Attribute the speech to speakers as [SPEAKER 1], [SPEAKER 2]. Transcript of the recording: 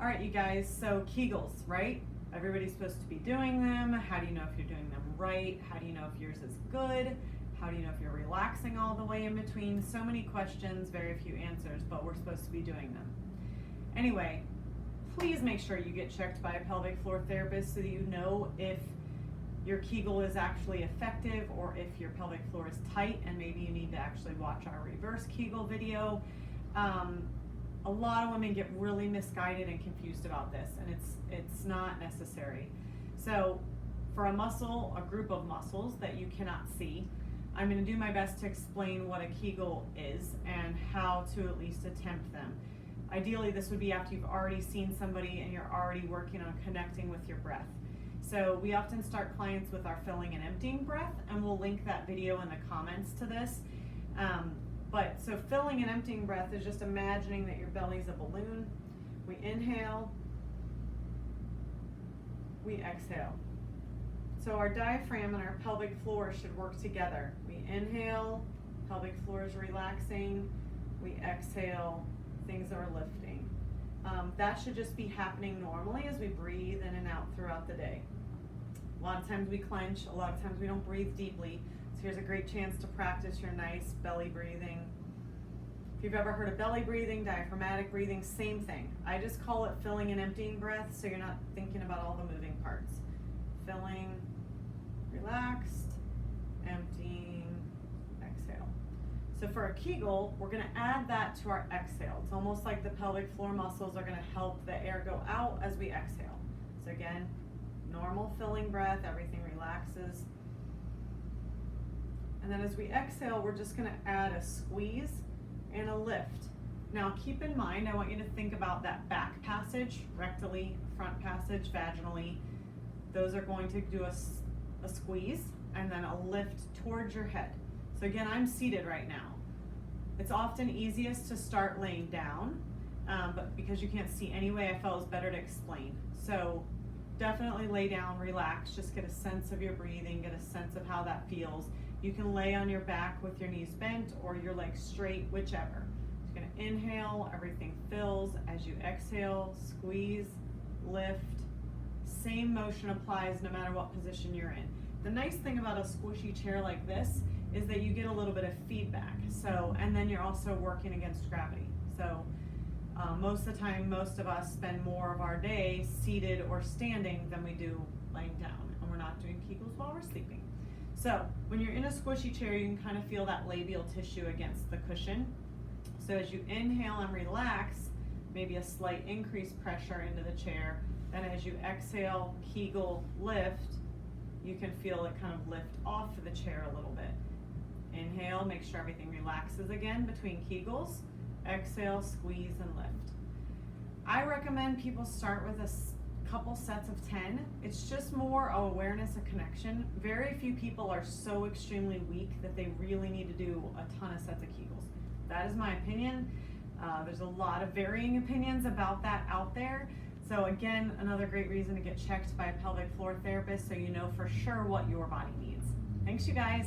[SPEAKER 1] All right, you guys, so Kegels, right? Everybody's supposed to be doing them. How do you know if you're doing them right? How do you know if yours is good? How do you know if you're relaxing all the way in between? So many questions, very few answers, but we're supposed to be doing them. Anyway, please make sure you get checked by a pelvic floor therapist so that you know if your Kegel is actually effective or if your pelvic floor is tight, and maybe you need to actually watch our reverse Kegel video. A lot of women get really misguided and confused about this, and it's not necessary. So for a muscle, a group of muscles that you cannot see, I'm going to do my best to explain what a Kegel is and how to at least attempt them. Ideally, this would be after you've already seen somebody and you're already working on connecting with your breath. So we often start clients with our filling and emptying breath, and we'll link that video in the comments to this. So filling and emptying breath is just imagining that your belly's a balloon. We inhale, we exhale. So our diaphragm and our pelvic floor should work together. We inhale, pelvic floor is relaxing. We exhale, things are lifting. That should just be happening normally as we breathe in and out throughout the day. A lot of times we clench, a lot of times we don't breathe deeply. So here's a great chance to practice your nice belly breathing. If you've ever heard of belly breathing, diaphragmatic breathing, same thing. I just call it filling and emptying breath so you're not thinking about all the moving parts. Filling, relaxed, emptying, exhale. So for a Kegel, we're going to add that to our exhale. It's almost like the pelvic floor muscles are going to help the air go out as we exhale. So again, normal filling breath, everything relaxes. And then as we exhale, we're just going to add a squeeze and a lift. Now keep in mind, I want you to think about that back passage, rectally, front passage, vaginally. Those are going to do a squeeze and then a lift towards your head. So again, I'm seated right now. It's often easiest to start laying down, but because you can't see anyway, I felt it was better to explain. So definitely lay down, relax, just get a sense of your breathing, get a sense of how that feels. You can lay on your back with your knees bent or your legs straight, whichever. You're going to inhale, everything fills. As you exhale, squeeze, lift. Same motion applies no matter what position you're in. The nice thing about a squishy chair like this is that you get a little bit of feedback. And then you're also working against gravity. So most of the time, most of us spend more of our day seated or standing than we do laying down, and we're not doing Kegels while we're sleeping. So when you're in a squishy chair, you can kind of feel that labial tissue against the cushion. So as you inhale and relax, maybe a slight increased pressure into the chair. Then as you exhale, Kegel, lift, you can feel it kind of lift off of the chair a little bit. Inhale, make sure everything relaxes again between Kegels. Exhale, squeeze, and lift. I recommend people start with a couple sets of 10. It's just more awareness of connection. Very few people are so extremely weak that they really need to do a ton of sets of Kegels. That is my opinion. There's a lot of varying opinions about that out there. So again, another great reason to get checked by a pelvic floor therapist so you know for sure what your body needs. Thanks, you guys.